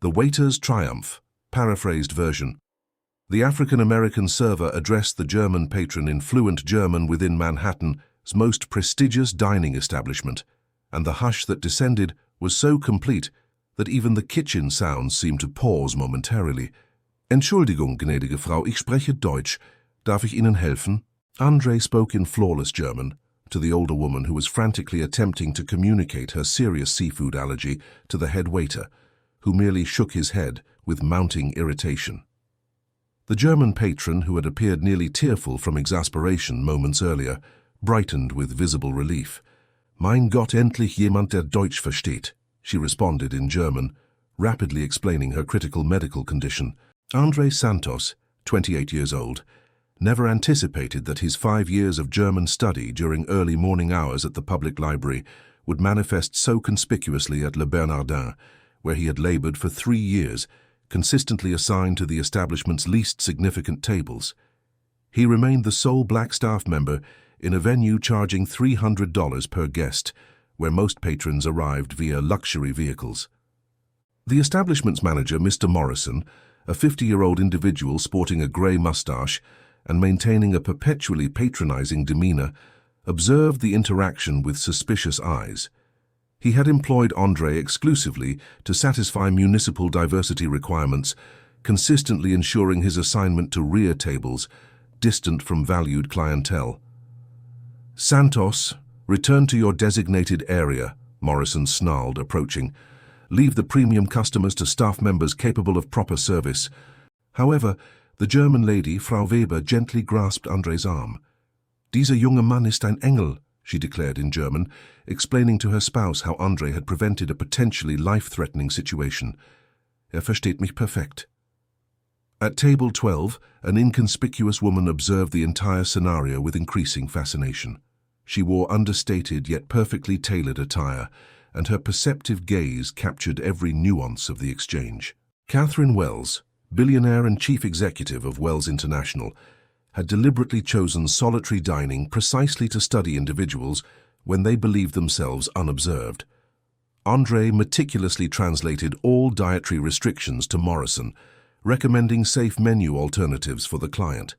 The Waiter's Triumph, paraphrased version. The African-American server addressed the German patron in fluent German within Manhattan's most prestigious dining establishment, and the hush that descended was so complete that even the kitchen sounds seemed to pause momentarily. Entschuldigung, gnädige Frau, ich spreche Deutsch. Darf ich Ihnen helfen? André spoke in flawless German to the older woman who was frantically attempting to communicate her serious seafood allergy to the head waiter, who merely shook his head with mounting irritation. The German patron, who had appeared nearly tearful from exasperation moments earlier, brightened with visible relief. Mein Gott, endlich jemand der Deutsch versteht, she responded in German, rapidly explaining her critical medical condition. André Santos, 28 years old, never anticipated that his 5 years of German study during early morning hours at the public library would manifest so conspicuously at Le Bernardin, where he had labored for 3 years, consistently assigned to the establishment's least significant tables. He remained the sole black staff member in a venue charging $300 per guest, where most patrons arrived via luxury vehicles. The establishment's manager, Mr. Morrison, a 50-year-old individual sporting a grey mustache and maintaining a perpetually patronizing demeanor, observed the interaction with suspicious eyes. He had employed André exclusively to satisfy municipal diversity requirements, consistently ensuring his assignment to rear tables, distant from valued clientele. Santos, return to your designated area, Morrison snarled, approaching. Leave the premium customers to staff members capable of proper service. However, the German lady, Frau Weber, gently grasped André's arm. Dieser junge Mann ist ein Engel, she declared in German, explaining to her spouse how André had prevented a potentially life-threatening situation. Versteht mich perfekt. At table 12, an inconspicuous woman observed the entire scenario with increasing fascination. She wore understated yet perfectly tailored attire, and her perceptive gaze captured every nuance of the exchange. Catherine Wells, billionaire and chief executive of Wells International, had deliberately chosen solitary dining precisely to study individuals when they believed themselves unobserved. André meticulously translated all dietary restrictions to Morrison, recommending safe menu alternatives for the client.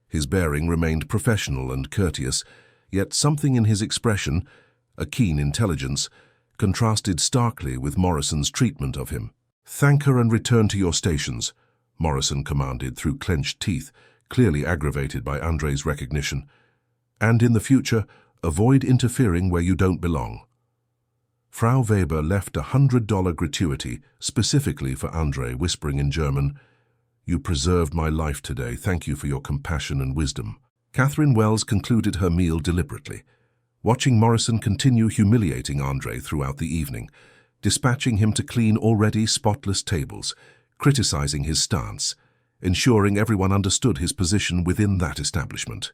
His bearing remained professional and courteous, yet something in his expression, a keen intelligence, contrasted starkly with Morrison's treatment of him. "Thank her and return to your stations," Morrison commanded through clenched teeth, clearly aggravated by André's recognition. "And in the future, avoid interfering where you don't belong." Frau Weber left $100 gratuity specifically for André, whispering in German, "You preserved my life today. Thank you for your compassion and wisdom." Catherine Wells concluded her meal deliberately, watching Morrison continue humiliating André throughout the evening, dispatching him to clean already spotless tables, criticizing his stance, ensuring everyone understood his position within that establishment.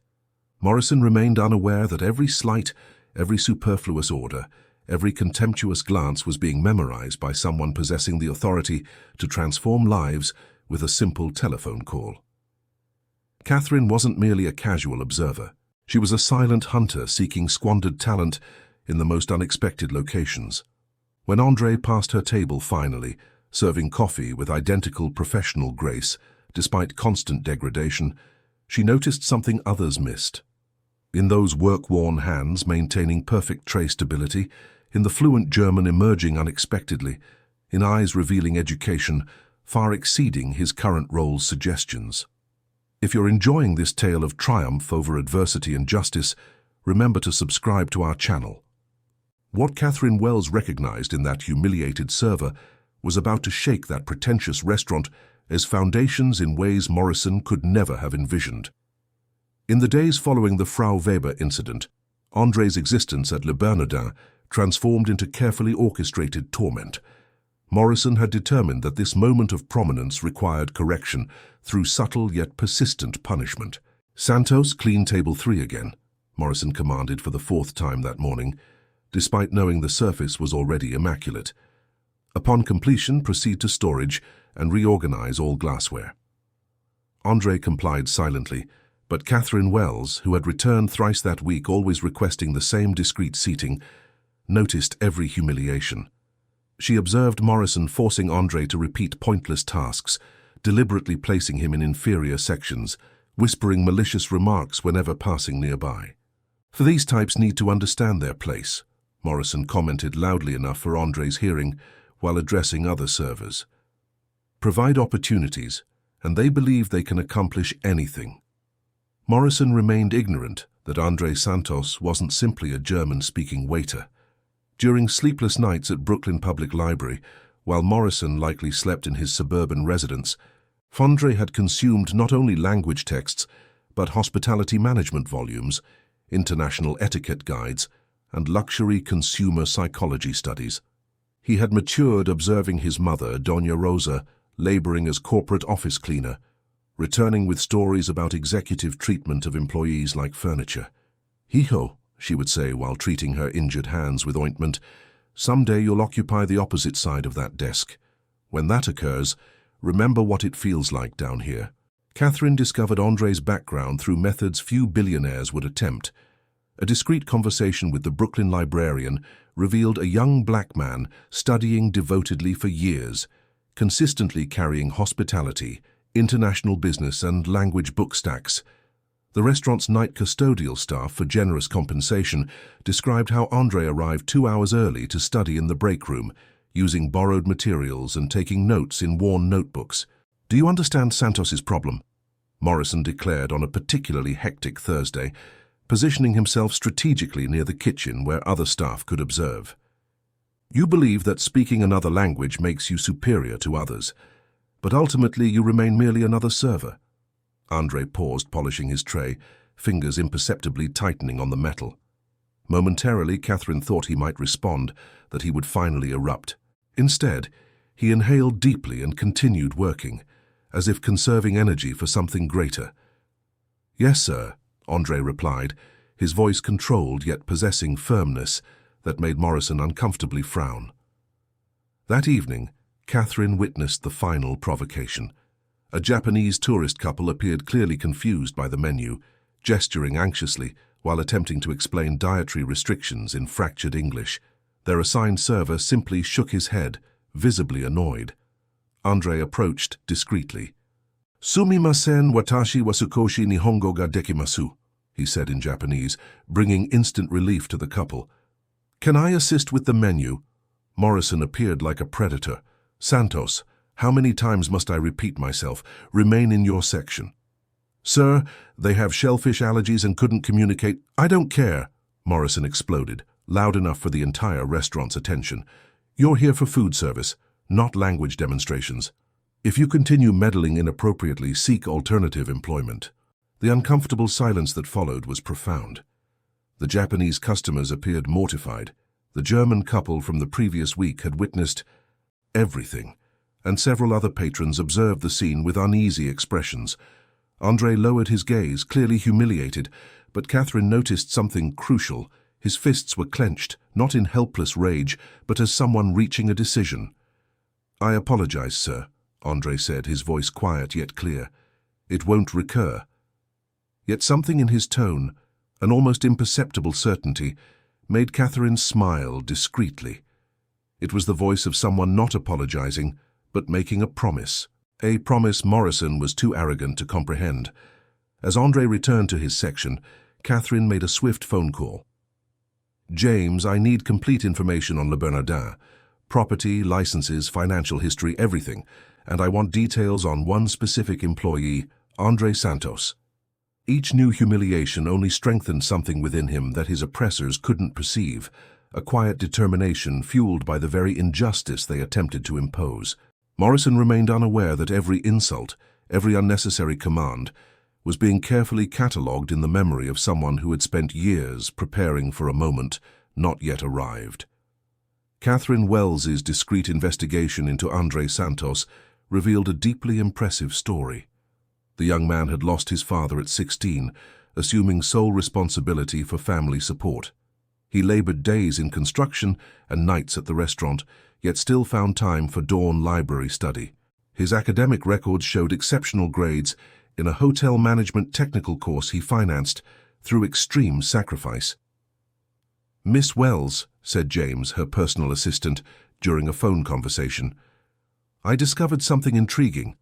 Morrison remained unaware that every slight, every superfluous order, every contemptuous glance was being memorized by someone possessing the authority to transform lives with a simple telephone call. Catherine wasn't merely a casual observer. She was a silent hunter seeking squandered talent in the most unexpected locations. When André passed her table finally, serving coffee with identical professional grace, despite constant degradation, she noticed something others missed. In those work-worn hands maintaining perfect tray stability, in the fluent German emerging unexpectedly, in eyes revealing education far exceeding his current role's suggestions. If you're enjoying this tale of triumph over adversity and justice, remember to subscribe to our channel. What Catherine Wells recognized in that humiliated server was about to shake that pretentious restaurant as foundations in ways Morrison could never have envisioned. In the days following the Frau Weber incident, André's existence at Le Bernardin transformed into carefully orchestrated torment. Morrison had determined that this moment of prominence required correction through subtle yet persistent punishment. "Santos, clean table 3 again," Morrison commanded for the 4th time that morning, despite knowing the surface was already immaculate. Upon completion, proceed to storage and reorganize all glassware. André complied silently, but Catherine Wells, who had returned thrice that week always requesting the same discreet seating, noticed every humiliation. She observed Morrison forcing Andre to repeat pointless tasks, deliberately placing him in inferior sections, whispering malicious remarks whenever passing nearby. "For these types need to understand their place," Morrison commented loudly enough for Andre's hearing while addressing other servers. "Provide opportunities, and they believe they can accomplish anything." Morrison remained ignorant that Andre Santos wasn't simply a German-speaking waiter. During sleepless nights at Brooklyn Public Library, while Morrison likely slept in his suburban residence, Fondre had consumed not only language texts, but hospitality management volumes, international etiquette guides, and luxury consumer psychology studies. He had matured observing his mother, Doña Rosa, laboring as corporate office cleaner, returning with stories about executive treatment of employees like furniture. "Hijo," she would say while treating her injured hands with ointment, "someday you'll occupy the opposite side of that desk. When that occurs, remember what it feels like down here." Catherine discovered Andre's background through methods few billionaires would attempt. A discreet conversation with the Brooklyn librarian revealed a young black man studying devotedly for years, consistently carrying hospitality, international business, and language book stacks. The restaurant's night custodial staff, for generous compensation, described how Andre arrived 2 hours early to study in the break room, using borrowed materials and taking notes in worn notebooks. "Do you understand Santos's problem?" Morrison declared on a particularly hectic Thursday, positioning himself strategically near the kitchen where other staff could observe. "You believe that speaking another language makes you superior to others, but ultimately you remain merely another server." Andre paused, polishing his tray, fingers imperceptibly tightening on the metal. Momentarily, Catherine thought he might respond, that he would finally erupt. Instead, he inhaled deeply and continued working, as if conserving energy for something greater. "Yes, sir," Andre replied, his voice controlled yet possessing firmness that made Morrison uncomfortably frown. That evening, Catherine witnessed the final provocation. A Japanese tourist couple appeared clearly confused by the menu, gesturing anxiously while attempting to explain dietary restrictions in fractured English. Their assigned server simply shook his head, visibly annoyed. Andre approached discreetly. "Sumimasen watashi wa sukoshi nihongo ga dekimasu," he said in Japanese, bringing instant relief to the couple. "Can I assist with the menu?" Morrison appeared like a predator. "Santos, how many times must I repeat myself? Remain in your section." "Sir, they have shellfish allergies and couldn't communicate." "I don't care," Morrison exploded, loud enough for the entire restaurant's attention. "You're here for food service, not language demonstrations. If you continue meddling inappropriately, seek alternative employment." The uncomfortable silence that followed was profound. The Japanese customers appeared mortified. The German couple from the previous week had witnessed everything, and several other patrons observed the scene with uneasy expressions. Andre lowered his gaze, clearly humiliated, but Catherine noticed something crucial. His fists were clenched, not in helpless rage, but as someone reaching a decision. "I apologize, sir," Andre said, his voice quiet yet clear. "It won't recur." Yet something in his tone, an almost imperceptible certainty, made Catherine smile discreetly. It was the voice of someone not apologizing, but making a promise Morrison was too arrogant to comprehend. As Andre returned to his section, Catherine made a swift phone call. "James, I need complete information on Le Bernardin. Property, licenses, financial history, everything. And I want details on one specific employee, Andre Santos." Each new humiliation only strengthened something within him that his oppressors couldn't perceive, a quiet determination fueled by the very injustice they attempted to impose. Morrison remained unaware that every insult, every unnecessary command, was being carefully catalogued in the memory of someone who had spent years preparing for a moment not yet arrived. Catherine Wells's discreet investigation into Andre Santos revealed a deeply impressive story. The young man had lost his father at 16, assuming sole responsibility for family support. He labored days in construction and nights at the restaurant, yet still found time for dawn library study. His academic records showed exceptional grades in a hotel management technical course he financed through extreme sacrifice. "Miss Wells," said James, her personal assistant, during a phone conversation. I discovered something intriguing.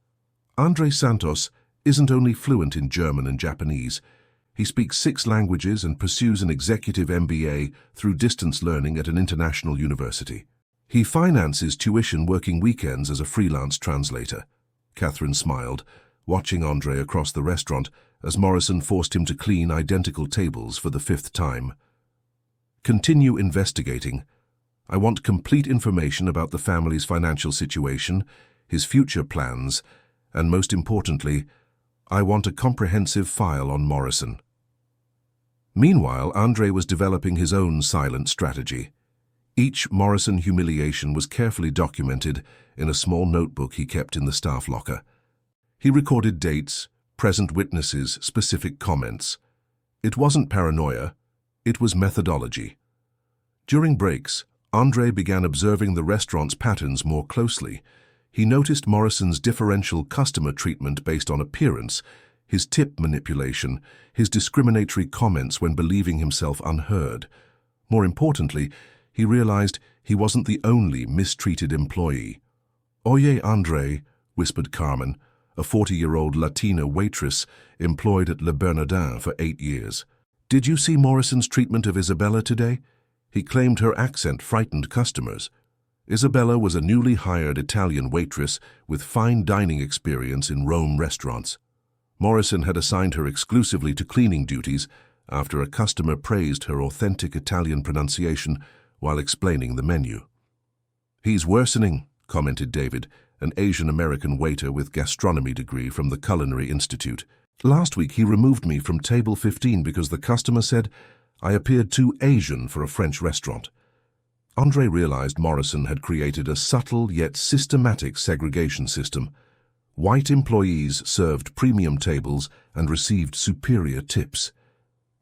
Andre Santos isn't only fluent in German and Japanese. He speaks 6 languages and pursues an executive MBA through distance learning at an international university. He finances tuition working weekends as a freelance translator. Catherine smiled, watching Andre across the restaurant as Morrison forced him to clean identical tables for the 5th time. Continue investigating. I want complete information about the family's financial situation, his future plans, and most importantly, I want a comprehensive file on Morrison. Meanwhile, Andre was developing his own silent strategy. Each Morrison humiliation was carefully documented in a small notebook he kept in the staff locker. He recorded dates, present witnesses, specific comments. It wasn't paranoia, it was methodology. During breaks, Andre began observing the restaurant's patterns more closely. He noticed Morrison's differential customer treatment based on appearance, his tip manipulation, his discriminatory comments when believing himself unheard. More importantly, he realized he wasn't the only mistreated employee. "Oye, Andre," whispered Carmen, a 40-year-old Latina waitress employed at Le Bernardin for 8 years. "Did you see Morrison's treatment of Isabella today? He claimed her accent frightened customers." Isabella was a newly hired Italian waitress with fine dining experience in Rome restaurants. Morrison had assigned her exclusively to cleaning duties after a customer praised her authentic Italian pronunciation while explaining the menu. "He's worsening," commented David, an Asian-American waiter with gastronomy degree from the Culinary Institute. "Last week he removed me from table 15 because the customer said I appeared too Asian for a French restaurant." Andre realized Morrison had created a subtle yet systematic segregation system. White employees served premium tables and received superior tips.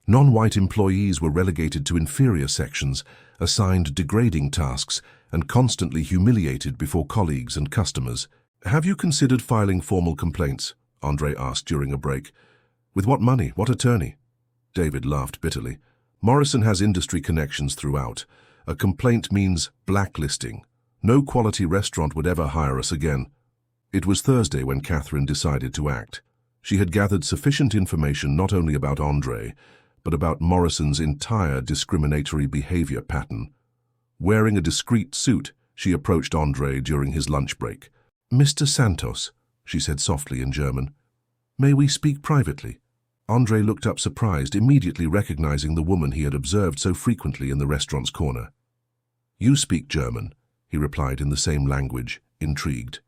Non-white employees were relegated to inferior sections, assigned degrading tasks, and constantly humiliated before colleagues and customers. "Have you considered filing formal complaints?" Andre asked during a break. "With what money? What attorney?" David laughed bitterly. "Morrison has industry connections throughout. A complaint means blacklisting. No quality restaurant would ever hire us again." It was Thursday when Catherine decided to act. She had gathered sufficient information not only about Andre, but about Morrison's entire discriminatory behavior pattern. Wearing a discreet suit, she approached Andre during his lunch break. "Mr. Santos," she said softly in German, "may we speak privately?" Andre looked up surprised, immediately recognizing the woman he had observed so frequently in the restaurant's corner. "You speak German," he replied in the same language, intrigued.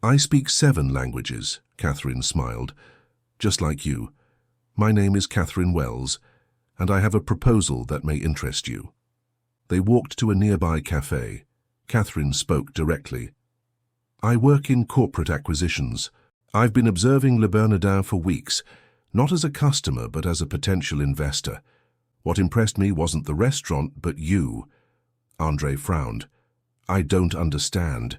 "I speak 7 languages," Catherine smiled. "Just like you. My name is Catherine Wells, and I have a proposal that may interest you." They walked to a nearby cafe. Catherine spoke directly. "I work in corporate acquisitions. I've been observing Le Bernardin for weeks, not as a customer but as a potential investor. What impressed me wasn't the restaurant, but you." Andre frowned. "I don't understand."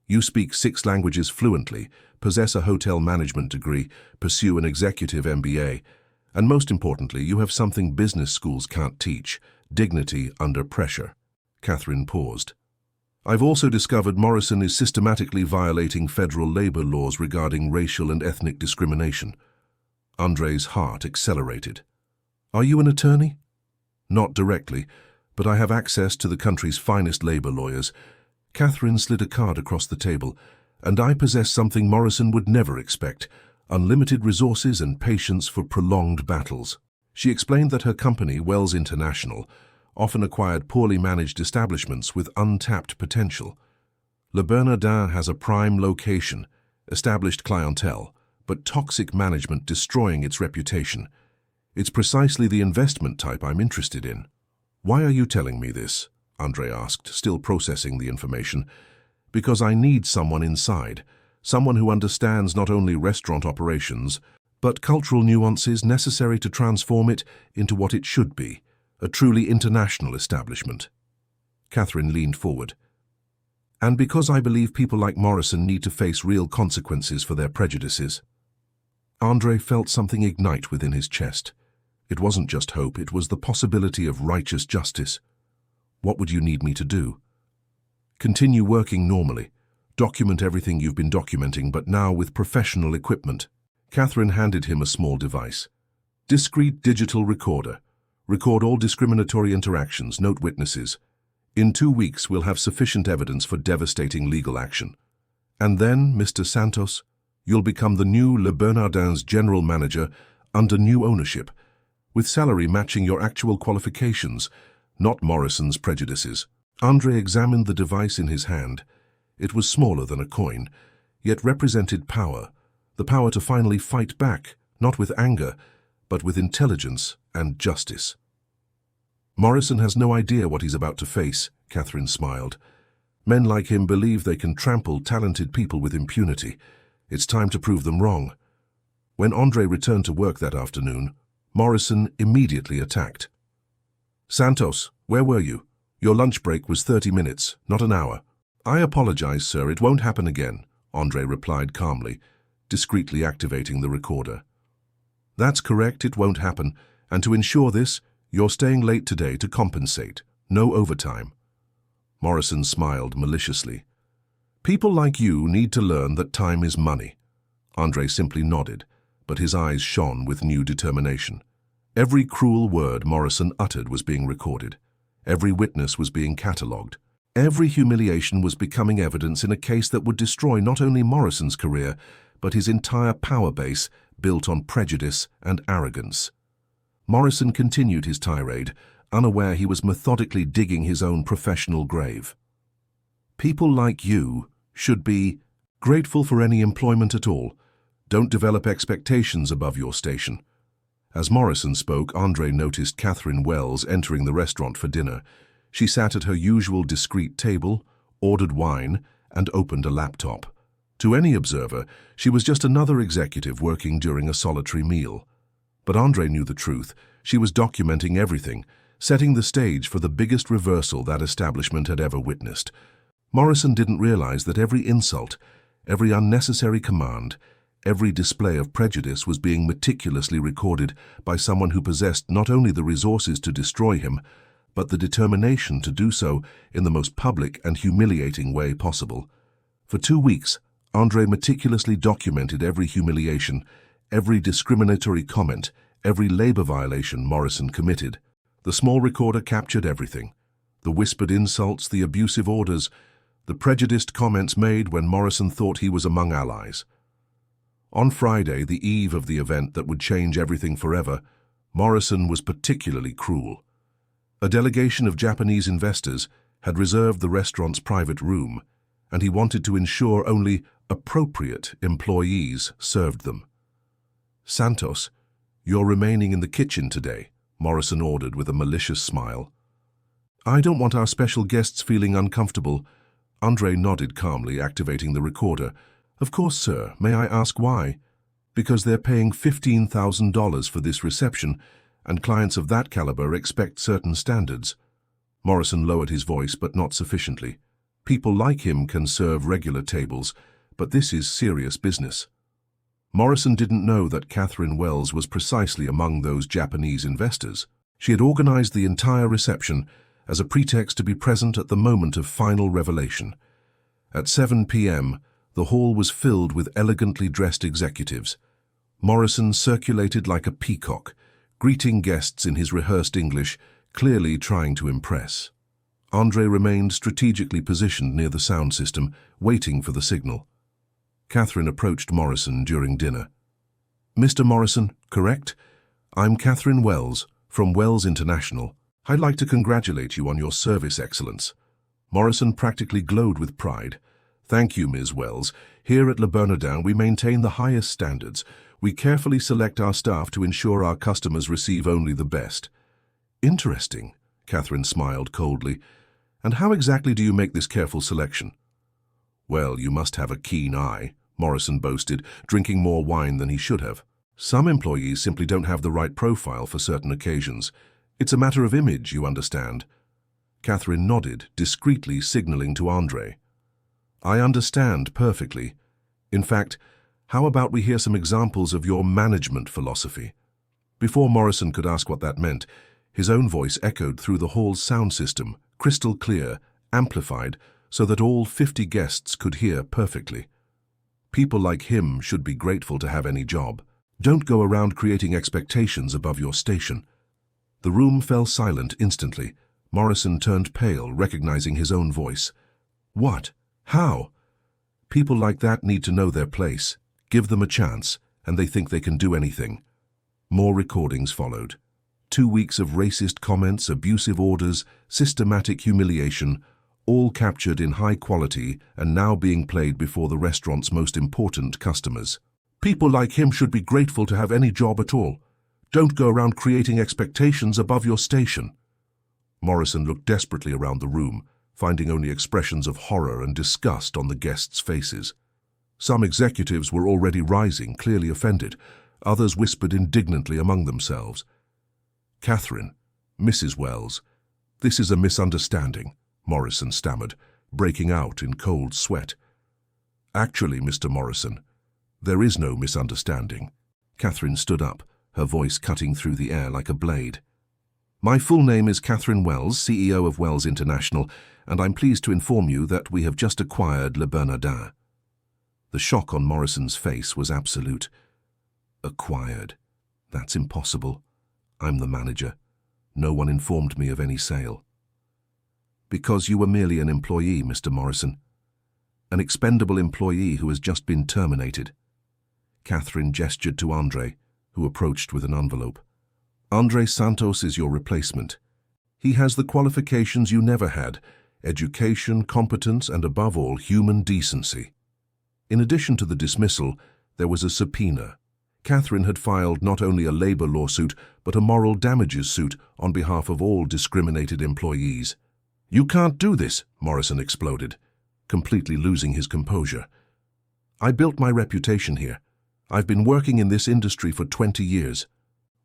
"You speak 6 languages fluently, possess a hotel management degree, pursue an executive MBA, and most importantly, you have something business schools can't teach, dignity under pressure." Catherine paused. "I've also discovered Morrison is systematically violating federal labor laws regarding racial and ethnic discrimination." Andre's heart accelerated. "Are you an attorney?" "Not directly, but I have access to the country's finest labor lawyers." Catherine slid a card across the table. "And I possess something Morrison would never expect, unlimited resources and patience for prolonged battles." She explained that her company, Wells International, often acquired poorly managed establishments with untapped potential. Le Bernardin has a prime location, established clientele, but toxic management destroying its reputation. It's precisely the investment type I'm interested in. "Why are you telling me this?" Andre asked, still processing the information. "Because I need someone inside, someone who understands not only restaurant operations, but cultural nuances necessary to transform it into what it should be, a truly international establishment." Catherine leaned forward. "And because I believe people like Morrison need to face real consequences for their prejudices." Andre felt something ignite within his chest. It wasn't just hope, it was the possibility of righteous justice. "What would you need me to do?" Continue working normally. Document everything you've been documenting, but now with professional equipment. Catherine handed him a small device. Discrete digital recorder. Record all discriminatory interactions, note witnesses. In 2 weeks, we'll have sufficient evidence for devastating legal action. And then, Mr. Santos, you'll become the new Le Bernardin's general manager under new ownership, with salary matching your actual qualifications, not Morrison's prejudices. Andre examined the device in his hand. It was smaller than a coin, yet represented power, the power to finally fight back, not with anger, but with intelligence and justice. Morrison has no idea what he's about to face, Catherine smiled. Men like him believe they can trample talented people with impunity. It's time to prove them wrong. When Andre returned to work that afternoon, Morrison immediately attacked. Santos, where were you? Your lunch break was 30 minutes, not an hour. I apologize, sir, it won't happen again, Andre replied calmly, discreetly activating the recorder. That's correct, it won't happen, and to ensure this, you're staying late today to compensate. No overtime. Morrison smiled maliciously. People like you need to learn that time is money. Andre simply nodded, but his eyes shone with new determination. Every cruel word Morrison uttered was being recorded. Every witness was being catalogued. Every humiliation was becoming evidence in a case that would destroy not only Morrison's career, but his entire power base built on prejudice and arrogance. Morrison continued his tirade, unaware he was methodically digging his own professional grave. People like you should be grateful for any employment at all. Don't develop expectations above your station. As Morrison spoke, Andre noticed Catherine Wells entering the restaurant for dinner. She sat at her usual discreet table, ordered wine, and opened a laptop. To any observer, she was just another executive working during a solitary meal. But Andre knew the truth. She was documenting everything, setting the stage for the biggest reversal that establishment had ever witnessed. Morrison didn't realize that every insult, every unnecessary command, every display of prejudice was being meticulously recorded by someone who possessed not only the resources to destroy him, but the determination to do so in the most public and humiliating way possible. For 2 weeks, Andre meticulously documented every humiliation, every discriminatory comment, every labor violation Morrison committed. The small recorder captured everything. The whispered insults, the abusive orders, the prejudiced comments made when Morrison thought he was among allies. On Friday, the eve of the event that would change everything forever, Morrison was particularly cruel. A delegation of Japanese investors had reserved the restaurant's private room, and he wanted to ensure only appropriate employees served them. Santos, you're remaining in the kitchen today, Morrison ordered with a malicious smile. I don't want our special guests feeling uncomfortable. Andre nodded calmly, activating the recorder. Of course, sir. May I ask why? Because they're paying $15,000 for this reception, and clients of that caliber expect certain standards. Morrison lowered his voice, but not sufficiently. People like him can serve regular tables, but this is serious business. Morrison didn't know that Catherine Wells was precisely among those Japanese investors. She had organized the entire reception as a pretext to be present at the moment of final revelation. At 7 p.m., the hall was filled with elegantly dressed executives. Morrison circulated like a peacock, greeting guests in his rehearsed English, clearly trying to impress. Andre remained strategically positioned near the sound system, waiting for the signal. Catherine approached Morrison during dinner. Mr. Morrison, correct? I'm Catherine Wells, from Wells International. I'd like to congratulate you on your service excellence. Morrison practically glowed with pride. Thank you, Ms. Wells. Here at Le Bernardin, we maintain the highest standards. We carefully select our staff to ensure our customers receive only the best. Interesting, Catherine smiled coldly. And how exactly do you make this careful selection? Well, you must have a keen eye, Morrison boasted, drinking more wine than he should have. Some employees simply don't have the right profile for certain occasions. It's a matter of image, you understand. Catherine nodded, discreetly signaling to Andre. I understand perfectly. In fact, how about we hear some examples of your management philosophy? Before Morrison could ask what that meant, his own voice echoed through the hall's sound system, crystal clear, amplified, so that all 50 guests could hear perfectly. People like him should be grateful to have any job. Don't go around creating expectations above your station. The room fell silent instantly. Morrison turned pale, recognizing his own voice. What? How? People like that need to know their place. Give them a chance, and they think they can do anything. More recordings followed. 2 weeks of racist comments, abusive orders, systematic humiliation, all captured in high quality and now being played before the restaurant's most important customers. People like him should be grateful to have any job at all. Don't go around creating expectations above your station. Morrison looked desperately around the room, finding only expressions of horror and disgust on the guests' faces. Some executives were already rising, clearly offended. Others whispered indignantly among themselves. "Catherine, Mrs. Wells, this is a misunderstanding," Morrison stammered, breaking out in cold sweat. "Actually, Mr. Morrison, there is no misunderstanding." Catherine stood up, her voice cutting through the air like a blade. "My full name is Catherine Wells, CEO of Wells International, and I'm pleased to inform you that we have just acquired Le Bernardin." The shock on Morrison's face was absolute. "Acquired? That's impossible. I'm the manager. No one informed me of any sale." "Because you were merely an employee, Mr. Morrison. An expendable employee who has just been terminated." Catherine gestured to Andre, who approached with an envelope. "Andre Santos is your replacement. He has the qualifications you never had: education, competence, and above all, human decency." In addition to the dismissal, there was a subpoena. Catherine had filed not only a labor lawsuit, but a moral damages suit on behalf of all discriminated employees. "You can't do this," Morrison exploded, completely losing his composure. "I built my reputation here. I've been working in this industry for 20 years.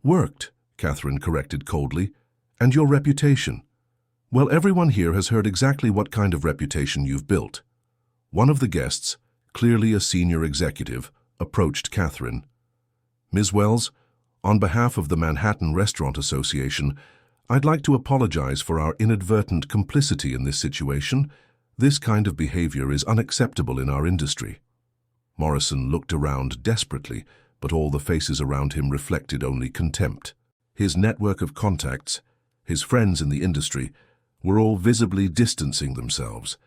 "Worked," Catherine corrected coldly. "And your reputation? Well, everyone here has heard exactly what kind of reputation you've built." One of the guests, clearly a senior executive, approached Catherine. "Ms. Wells, on behalf of the Manhattan Restaurant Association, I'd like to apologize for our inadvertent complicity in this situation. This kind of behavior is unacceptable in our industry." Morrison looked around desperately, but all the faces around him reflected only contempt. His network of contacts, his friends in the industry, were all visibly distancing themselves.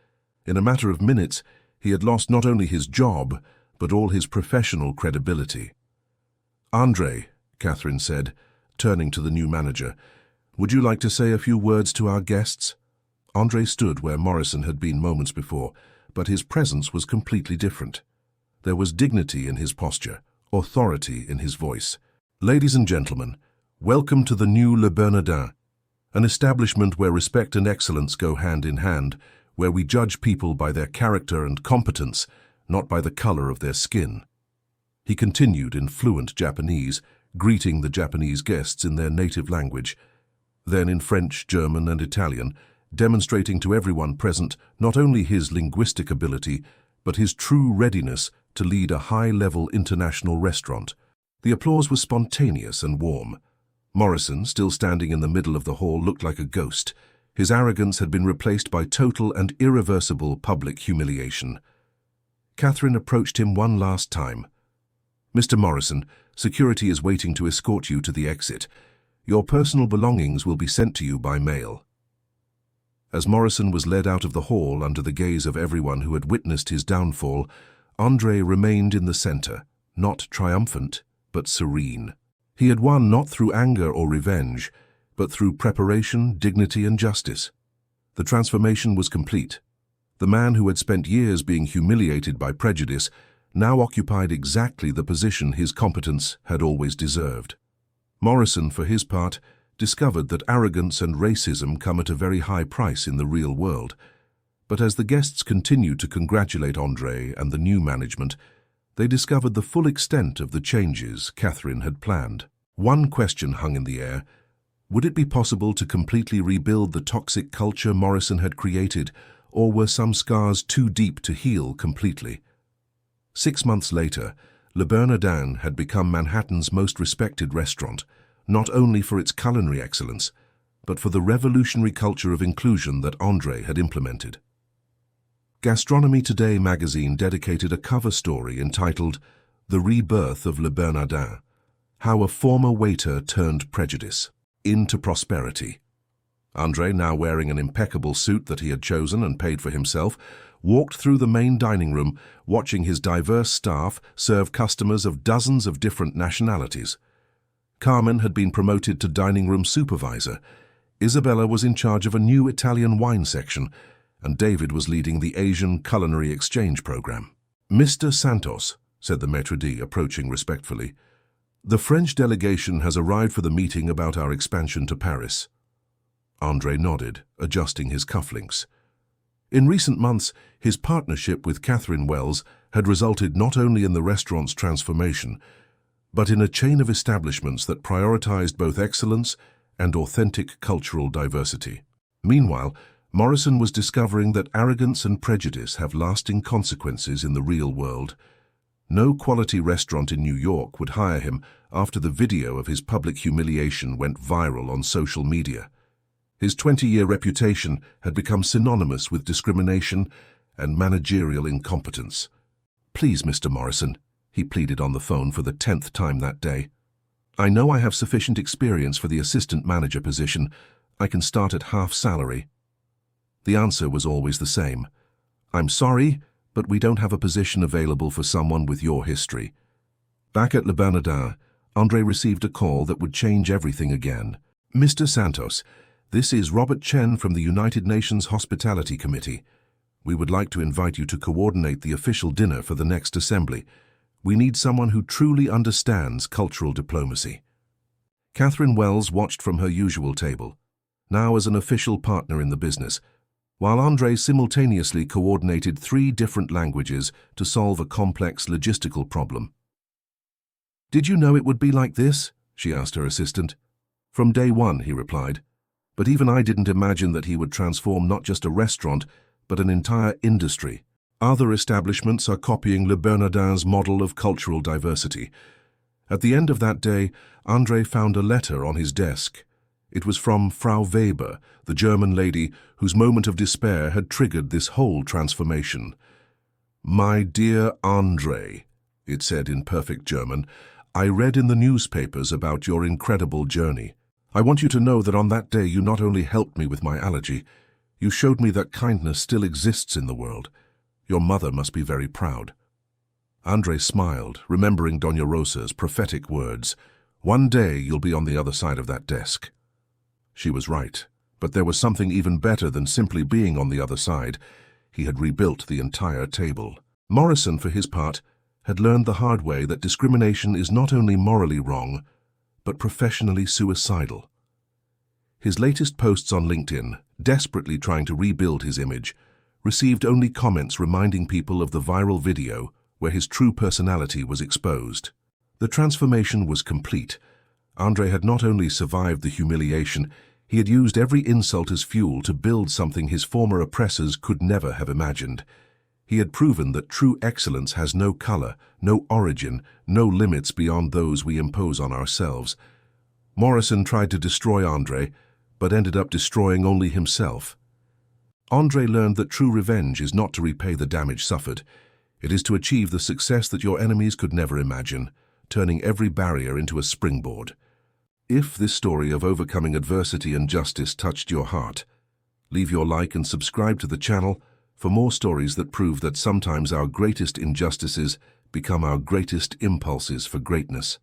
In a matter of minutes, he had lost not only his job, but all his professional credibility. "Andre," Catherine said, turning to the new manager, "would you like to say a few words to our guests?" Andre stood where Morrison had been moments before, but his presence was completely different. There was dignity in his posture, authority in his voice. "Ladies and gentlemen, welcome to the new Le Bernardin, an establishment where respect and excellence go hand in hand, where we judge people by their character and competence, not by the color of their skin." He continued in fluent Japanese, greeting the Japanese guests in their native language, then in French, German, and Italian, demonstrating to everyone present not only his linguistic ability, but his true readiness to lead a high-level international restaurant. The applause was spontaneous and warm. Morrison, still standing in the middle of the hall, looked like a ghost. His arrogance had been replaced by total and irreversible public humiliation. Catherine approached him one last time. "Mr. Morrison, security is waiting to escort you to the exit. Your personal belongings will be sent to you by mail." As Morrison was led out of the hall under the gaze of everyone who had witnessed his downfall, Andre remained in the center, not triumphant, but serene. He had won not through anger or revenge, but through preparation, dignity, and justice. The transformation was complete. The man who had spent years being humiliated by prejudice now occupied exactly the position his competence had always deserved. Morrison, for his part, discovered that arrogance and racism come at a very high price in the real world. But as the guests continued to congratulate Andre and the new management, they discovered the full extent of the changes Catherine had planned. One question hung in the air: would it be possible to completely rebuild the toxic culture Morrison had created, or were some scars too deep to heal completely? 6 months later, Le Bernardin had become Manhattan's most respected restaurant, not only for its culinary excellence, but for the revolutionary culture of inclusion that Andre had implemented. Gastronomy Today magazine dedicated a cover story entitled The Rebirth of Le Bernardin, How a Former Waiter Turned Prejudice into Prosperity. Andre, now wearing an impeccable suit that he had chosen and paid for himself, walked through the main dining room, watching his diverse staff serve customers of dozens of different nationalities. Carmen had been promoted to dining room supervisor, Isabella was in charge of a new Italian wine section, and David was leading the Asian culinary exchange program. "Mr. Santos," said the maître d', approaching respectfully, "the French delegation has arrived for the meeting about our expansion to Paris." Andre nodded, adjusting his cufflinks. In recent months, his partnership with Catherine Wells had resulted not only in the restaurant's transformation, but in a chain of establishments that prioritized both excellence and authentic cultural diversity. Meanwhile, Morrison was discovering that arrogance and prejudice have lasting consequences in the real world. No quality restaurant in New York would hire him after the video of his public humiliation went viral on social media. His 20-year reputation had become synonymous with discrimination and managerial incompetence. "Please, Mr. Morrison," he pleaded on the phone for the 10th time that day. "I know I have sufficient experience for the assistant manager position. I can start at half salary." The answer was always the same. "I'm sorry, but we don't have a position available for someone with your history." Back at Le Bernardin, Andre received a call that would change everything again. "Mr. Santos, this is Robert Chen from the United Nations Hospitality Committee. We would like to invite you to coordinate the official dinner for the next assembly. We need someone who truly understands cultural diplomacy." Catherine Wells watched from her usual table, now as an official partner in the business, while Andre simultaneously coordinated 3 different languages to solve a complex logistical problem. "Did you know it would be like this?" she asked her assistant. "From day one," he replied. "But even I didn't imagine that he would transform not just a restaurant, but an entire industry. Other establishments are copying Le Bernardin's model of cultural diversity." At the end of that day, Andre found a letter on his desk. It was from Frau Weber, the German lady whose moment of despair had triggered this whole transformation. "My dear Andre," it said in perfect German, "I read in the newspapers about your incredible journey. I want you to know that on that day you not only helped me with my allergy, you showed me that kindness still exists in the world. Your mother must be very proud." Andre smiled, remembering Doña Rosa's prophetic words, "One day you'll be on the other side of that desk." She was right, but there was something even better than simply being on the other side. He had rebuilt the entire table. Morrison, for his part, had learned the hard way that discrimination is not only morally wrong, but professionally suicidal. His latest posts on LinkedIn, desperately trying to rebuild his image, received only comments reminding people of the viral video where his true personality was exposed. The transformation was complete. Andre had not only survived the humiliation, he had used every insult as fuel to build something his former oppressors could never have imagined. He had proven that true excellence has no color, no origin, no limits beyond those we impose on ourselves. Morrison tried to destroy Andre, but ended up destroying only himself. Andre learned that true revenge is not to repay the damage suffered. It is to achieve the success that your enemies could never imagine, turning every barrier into a springboard. If this story of overcoming adversity and justice touched your heart, leave your like and subscribe to the channel for more stories that prove that sometimes our greatest injustices become our greatest impulses for greatness.